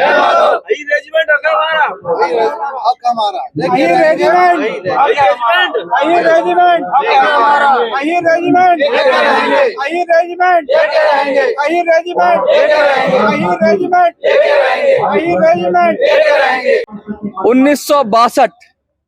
Ahir regiment हक हमारा, हक हमारा। Ahir regiment, Ahir regiment, Ahir regiment, Ahir regiment, Ahir regiment, Ahir regiment, Ahir regiment. 1962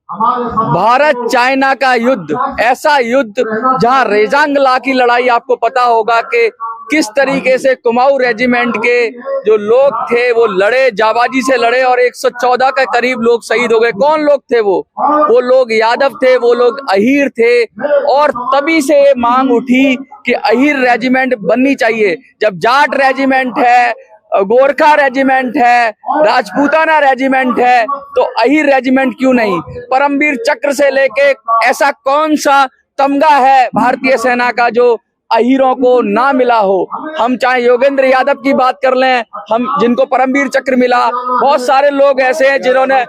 Bharat China का युद्ध, ऐसा युद्ध जहां रेजांग ला की लड़ाई, आपको पता होगा कि किस तरीके से कुमाऊं रेजिमेंट के जो लोग थे वो लड़े, जाबाजी से लड़े और 114 के करीब लोग शहीद हो गए। कौन लोग थे वो लोग यादव थे, वो लोग अहीर थे। और तभी से ये मांग उठी कि अहीर रेजिमेंट बननी चाहिए। जब जाट रेजिमेंट है, गोरखा रेजिमेंट है, राजपूताना रेजिमेंट है, तो अहीर रेजिमेंट क्यों नहीं? परमवीर चक्र से लेके ऐसा कौन सा तमगा है भारतीय सेना का जो अहीरों को ना मिला हो? हम चाहे योगेंद्र यादव की बात कर लें, हम जिनको परमवीर चक्र मिला, बहुत सारे लोग ऐसे हैं जिन्होंने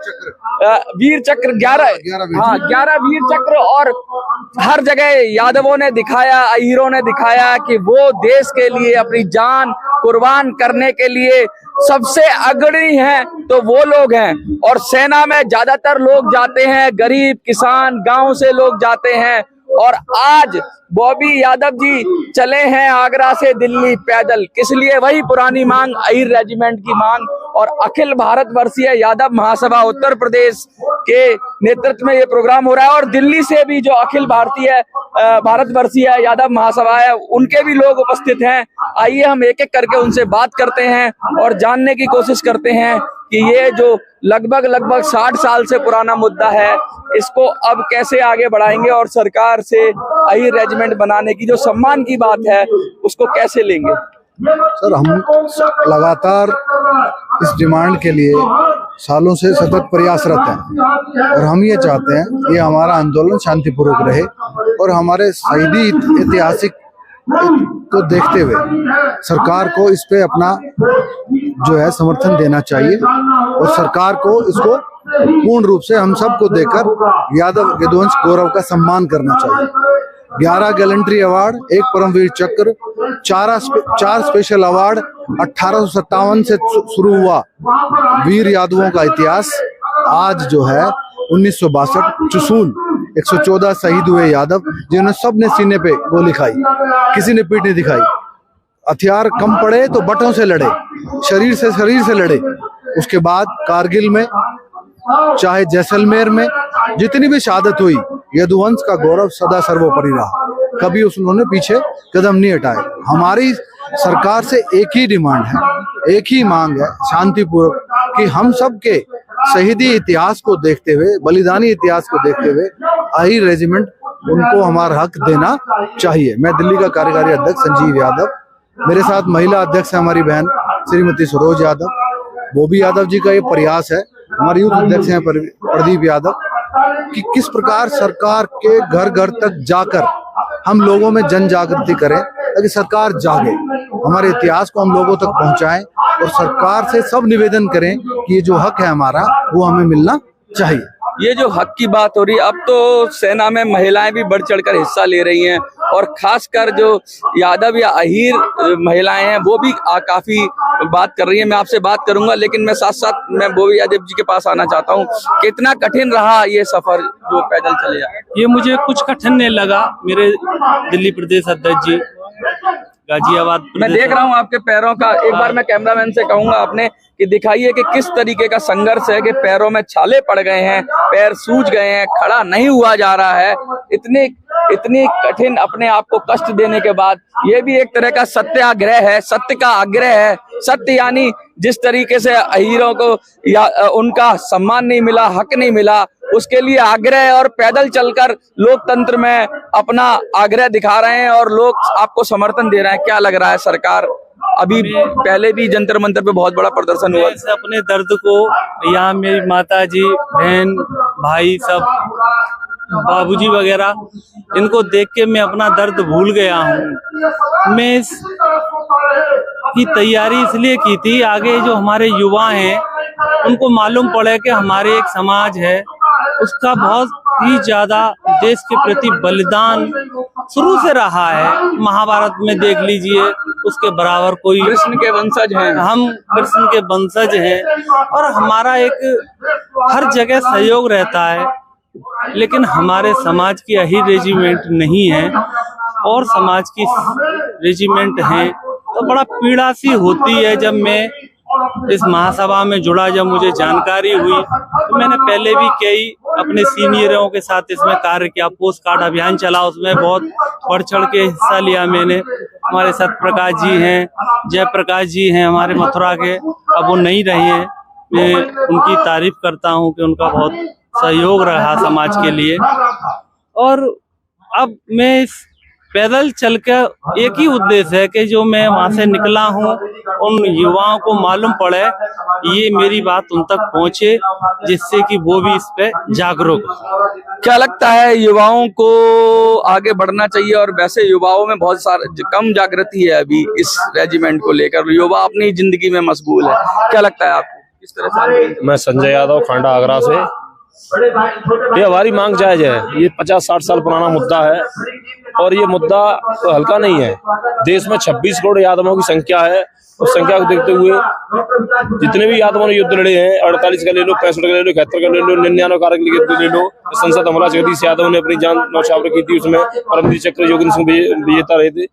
वीर चक्र 11 वीर चक्र, और हर जगह यादवों ने दिखाया, अहीरों ने दिखाया कि वो देश के लिए अपनी जान कुर्बान करने के लिए सबसे अग्रणी हैं, तो वो लोग हैं। और सेना में ज्यादातर लोग जाते हैं, गरीब किसान गांव से लोग जाते हैं। और आज बॉबी यादव जी चले हैं आगरा से दिल्ली पैदल, किस लिए? वही पुरानी मांग, अहीर रेजिमेंट की मांग। और अखिल भारत वर्षीय यादव महासभा उत्तर प्रदेश के नेतृत्व में ये प्रोग्राम हो रहा है। और दिल्ली से भी जो अखिल भारत वर्षीय यादव महासभा है, उनके भी लोग उपस्थित हैं। आइए हम एक एक करके उनसे बात करते हैं और जानने की कोशिश करते हैं कि ये जो लगभग 60 साल से पुराना मुद्दा है, इसको अब कैसे आगे बढ़ाएंगे और सरकार से अहीर रेजिमेंट बनाने की जो सम्मान की बात है उसको कैसे लेंगे। सर, हम लगातार इस डिमांड के लिए सालों से सतत प्रयासरत हैं और हम ये चाहते हैं ये हमारा आंदोलन शांतिपूर्वक रहे और हमारे शहीदी ऐतिहासिक को देखते हुए सरकार को इस पे अपना जो है समर्थन देना चाहिए और सरकार को इसको पूर्ण रूप से हम सबको देकर यादव यदुवंश गौरव का सम्मान करना चाहिए। 11 गैलेंट्री अवार्ड, 1 परमवीर चक्र, 4 स्पेशल अवार्ड, 1857 से शुरू हुआ वीर यादवों का इतिहास। आज जो है 1962 चुसूल 114 शहीद हुए यादव, जिन्होंने सबने सीने पे गोली खाई, किसी ने पीठ नहीं दिखाई, हथियार कम पड़े तो बटों से लड़े, शरीर से लड़े। उसके बाद कारगिल में, चाहे जैसलमेर में, जितनी भी शहादत हुई, यदुवंश का गौरव सदा सर्वोपरि रहा। कभी उन्होंने पीछे कदम नहीं हटाए। हमारी सरकार से एक ही डिमांड है, एक ही मांग है शांतिपूर्वक, कि हम सब के शहीदी इतिहास को देखते हुए, बलिदानी इतिहास को देखते हुए अहीर रेजिमेंट उनको हमारा हक देना चाहिए। मैं दिल्ली का कार्यकारी अध्यक्ष संजीव यादव, मेरे साथ महिला अध्यक्ष है हमारी बहन श्रीमती सरोज यादव, बॉबी यादव जी का ये प्रयास है, हमारे यूथ अध्यक्ष हैं प्रदीप यादव, कि किस प्रकार सरकार के घर घर तक जाकर हम लोगों में जन जागृति करें ताकि सरकार जागे, हमारे इतिहास को हम लोगों तक पहुंचाएं और सरकार से सब निवेदन करें कि ये जो हक है हमारा वो हमें मिलना चाहिए। ये जो हक की बात हो रही है, अब तो सेना में महिलाएं भी बढ़ चढ़कर हिस्सा ले रही हैं और खासकर जो यादव या अहीर महिलाएं हैं वो भी काफी बात कर रही हैं। मैं आपसे बात करूंगा, लेकिन मैं साथ साथ मैं बॉबी यादव जी के पास आना चाहता हूं। कितना कठिन रहा ये सफर जो पैदल चले आए? ये मुझे कुछ कठिन नहीं लगा। मेरे दिल्ली प्रदेश अध्यक्ष जी, गाजियाबाद मैं देख रहा हूँ आपके पैरों का, एक बार मैं कैमरामैन से कहूंगा आपने कि दिखाइए कि किस तरीके का संघर्ष है, कि पैरों में छाले पड़ गए हैं, पैर सूज गए हैं, खड़ा नहीं हुआ जा रहा है। इतनी कठिन अपने आप को कष्ट देने के बाद ये भी एक तरह का सत्याग्रह है, सत्य का आग्रह है। सत्य यानी जिस तरीके से अहीरों को उनका सम्मान नहीं मिला, हक नहीं मिला, उसके लिए आग्रह और पैदल चलकर लोकतंत्र में अपना आग्रह दिखा रहे हैं और लोग आपको समर्थन दे रहे हैं। क्या लग रहा है? सरकार अभी पहले भी जंतर मंतर पे बहुत बड़ा प्रदर्शन हुआ। अपने दर्द को यहाँ मेरी माता जी, बहन, भाई, सब बाबूजी वगैरह, इनको देख के मैं अपना दर्द भूल गया हूँ। मैं इस की तैयारी इसलिए की थी, आगे जो हमारे युवा हैं उनको मालूम पड़े कि हमारे एक समाज है, उसका बहुत ही ज्यादा देश के प्रति बलिदान शुरू से रहा है। महाभारत में देख लीजिए, उसके बराबर कोई, कृष्ण के वंशज हैं हम कृष्ण के वंशज हैं और हमारा एक हर जगह सहयोग रहता है। लेकिन हमारे समाज की अहीर रेजिमेंट नहीं है और समाज की रेजिमेंट हैं, तो बड़ा पीड़ा सी होती है। जब मैं इस महासभा में जुड़ा, जब मुझे जानकारी हुई, तो मैंने पहले भी कई अपने सीनियरों के साथ इसमें कार्य किया। पोस्ट कार्ड अभियान चला, उसमें बहुत बढ़ चढ़ के हिस्सा लिया मैंने। हमारे सत्यप्रकाश जी हैं, जयप्रकाश जी हैं हमारे मथुरा के, अब वो नहीं रहे हैं। मैं उनकी तारीफ करता हूँ कि उनका बहुत सहयोग रहा समाज के लिए। और अब मैं इस पैदल चलकर एक ही उद्देश्य है कि जो मैं वहां से निकला हूं उन युवाओं को मालूम पड़े, ये मेरी बात उन तक पहुंचे, जिससे कि वो भी इस पे जागरूक। क्या लगता है युवाओं को आगे बढ़ना चाहिए? और वैसे युवाओं में बहुत सारे कम जागृति है अभी इस रेजिमेंट को लेकर, युवा अपनी जिंदगी में मशगूल है। क्या लगता है आपको किस तरह से? मैं संजय यादव, खांडा आगरा से। ये हमारी मांग जायज है। ये 50-60 साल पुराना मुद्दा है और ये मुद्दा तो हल्का नहीं है। देश में 26 करोड़ यादवों की संख्या है। उस संख्या को देखते हुए जितने भी यादवों ने युद्ध लड़े हैं, 48 का ले लो, 65 का ले लो, 71 का ले लो, 99 कारगिल युद्ध ले लो, संसद हमला जगदीश यादव ने अपनी जान न्यौछावर की थी, उसमें परमवीर चक्र योगेंद्र सिंह विजेता रहे थे।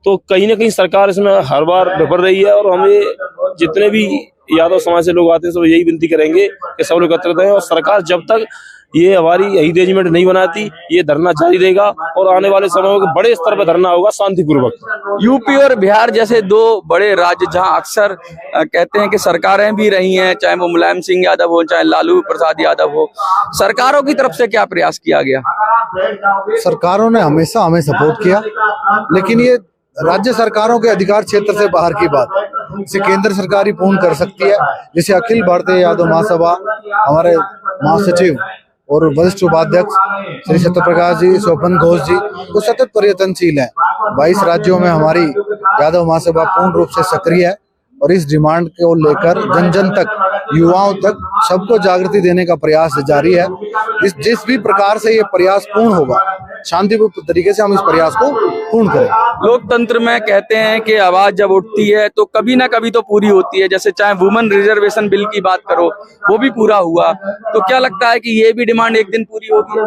तो कहीं ना कहीं सरकार इसमें हर बार विफल रही है और हमें जितने भी यादव समाज से लोग आते हैं सब यही विनती करेंगे कि सब लोग एकत्रित रहें और सरकार जब तक ये हमारी यही रेजिमेंट नहीं बनाती, ये धरना जारी रहेगा और आने वाले समय में बड़े स्तर पर धरना होगा शांतिपूर्वक। यूपी और बिहार जैसे दो बड़े राज्य जहां अक्सर कहते हैं कि सरकारें भी रही हैं, चाहे वो मुलायम सिंह यादव हो, चाहे लालू प्रसाद यादव हो, सरकारों की तरफ से क्या प्रयास किया गया? सरकारों ने हमेशा हमें सपोर्ट किया, लेकिन ये राज्य सरकारों के अधिकार क्षेत्र से बाहर की बात है। इसे केंद्र सरकार ही पूर्ण कर सकती है। जैसे अखिल भारतीय यादव महासभा, हमारे महासचिव और वरिष्ठ उपाध्यक्ष श्री सत्यप्रकाश जी, स्वपन घोष जी, वो सतत प्रयत्नशील हैं। 22 राज्यों में हमारी यादव महासभा पूर्ण रूप से सक्रिय है और इस डिमांड को लेकर जन जन तक, युवाओं तक सबको जागृति देने का प्रयास जारी है। जिस भी प्रकार से ये प्रयास पूर्ण होगा, शांतिपूर्ण तरीके से हम इस प्रयास को पूर्ण करें। लोकतंत्र में कहते हैं कि आवाज जब उठती है तो कभी ना कभी तो पूरी होती है। जैसे चाहे वुमेन रिजर्वेशन बिल की बात करो, वो भी पूरा हुआ। तो क्या लगता है कि ये भी डिमांड एक दिन पूरी होगी?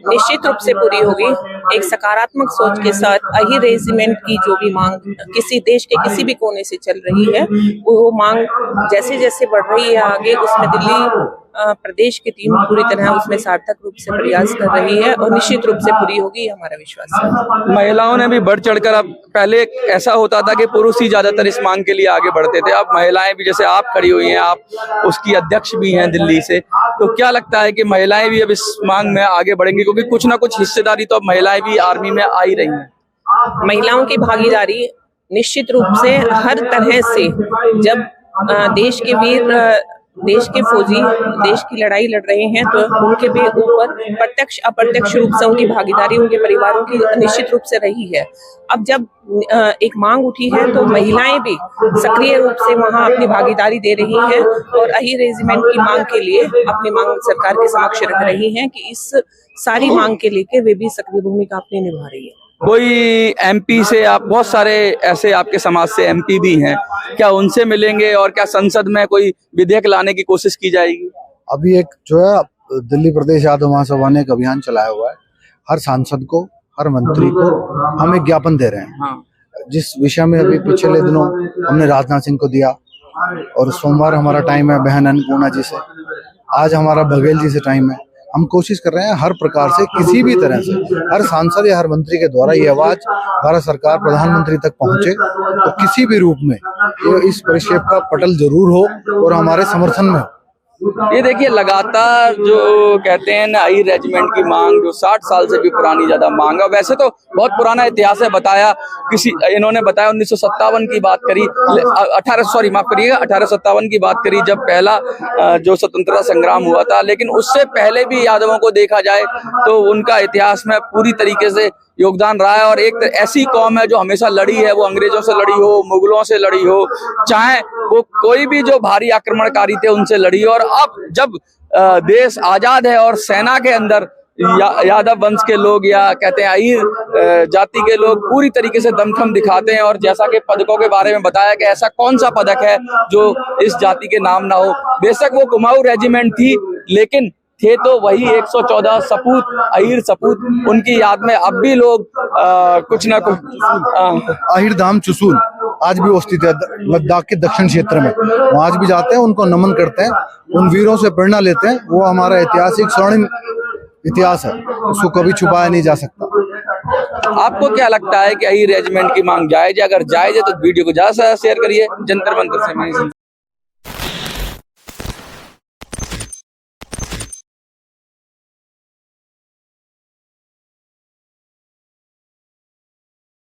निश्चित रूप से पूरी होगी। एक सकारात्मक सोच के साथ अहीर रेजिमेंट की जो भी मांग किसी देश के किसी भी कोने से चल रही है, वो मांग जैसे जैसे बढ़ रही है आगे, उसमें दिल्ली प्रदेश की टीम पूरी तरह उसमें सार्थक रूप से प्रयास कर रही है और निश्चित रूप से पूरी होगी, हमारा विश्वास है। महिलाओं ने भी बढ़ चढ़कर, अब पहले ऐसा होता था कि पुरुष ही ज्यादातर इस मांग के लिए आगे बढ़ते थे, अब महिलाएं भी, जैसे आप खड़ी हुई हैं, आप उसकी अध्यक्ष भी हैं दिल्ली से, तो क्या लगता है कि महिलाएं भी अब इस मांग में आगे बढ़ेंगी? क्योंकि कुछ ना कुछ हिस्सेदारी तो अब महिलाएं भी आर्मी में आ ही रही हैं। महिलाओं की भागीदारी निश्चित रूप से हर तरह से, जब देश के वीर, देश के फौजी देश की लड़ाई लड़ रहे हैं, तो उनके भी ऊपर प्रत्यक्ष अप्रत्यक्ष रूप से उनकी भागीदारी उनके परिवारों की निश्चित रूप से रही है। अब जब एक मांग उठी है तो महिलाएं भी सक्रिय रूप से वहां अपनी भागीदारी दे रही हैं और अहीर रेजिमेंट की मांग के लिए अपनी मांग सरकार के समक्ष रख रही हैं कि इस सारी मांग के लेकर वे भी सक्रिय भूमिका अपनी निभा रही है। कोई एमपी से, आप बहुत सारे ऐसे आपके समाज से एमपी भी हैं, क्या उनसे मिलेंगे और क्या संसद में कोई विधेयक लाने की कोशिश की जाएगी? अभी एक जो है दिल्ली प्रदेश यादव महासभा ने एक अभियान चलाया हुआ है। हर सांसद को, हर मंत्री को हम एक ज्ञापन दे रहे हैं। हाँ। जिस विषय में अभी पिछले दिनों हमने राजनाथ सिंह को दिया और सोमवार हमारा टाइम है बहन अन्नपूर्णा जी से, आज हमारा बघेल जी से टाइम है। हम कोशिश कर रहे हैं हर प्रकार से, किसी भी तरह से, हर सांसद या हर मंत्री के द्वारा ये आवाज भारत सरकार, प्रधानमंत्री तक पहुंचे, तो किसी भी रूप में ये इस परिक्षेप का पटल जरूर हो और हमारे समर्थन में हो। ये देखिए, लगातार जो कहते हैं ना अहीर रेजिमेंट की मांग, जो 60 साल से भी पुरानी ज्यादा मांग है। वैसे तो बहुत पुराना इतिहास है, बताया इन्होंने बताया 1957 की बात करी, 1857 की बात करी, जब पहला जो स्वतंत्रता संग्राम हुआ था। लेकिन उससे पहले भी यादवों को देखा जाए तो उनका इतिहास में पूरी तरीके से योगदान रहा है। और एक ऐसी कौम है जो हमेशा लड़ी है, वो अंग्रेजों से लड़ी हो, मुगलों से लड़ी हो, चाहे वो कोई भी जो भारी आक्रमणकारी थे उनसे लड़ी। और अब जब देश आजाद है और सेना के अंदर यादव वंश के लोग या कहते हैं अहीर जाति के लोग पूरी तरीके से दमखम दिखाते हैं। और जैसा कि पदकों के बारे में बताया कि ऐसा कौन सा पदक है जो इस जाति के नाम ना हो। बेशक वो कुमाऊं रेजिमेंट थी, लेकिन थे तो वही 114 सपूत, अहीर सपूत। उनकी याद में अब भी लोग कुछ ना कुछ आहिर धाम चुसूल आज भी वो स्थित है लद्दाख के दक्षिण क्षेत्र में। वहाँ आज भी जाते हैं, उनको नमन करते हैं, उन वीरों से प्रेरणा लेते हैं। वो हमारा ऐतिहासिक स्वर्णिम इतिहास है, उसको कभी छुपाया नहीं जा सकता। आपको क्या लगता है कि अहीर रेजिमेंट की मांग जायज है? अगर जायज है तो वीडियो को ज्यादा से ज्यादा शेयर करिए। जंतर मंतर से मैं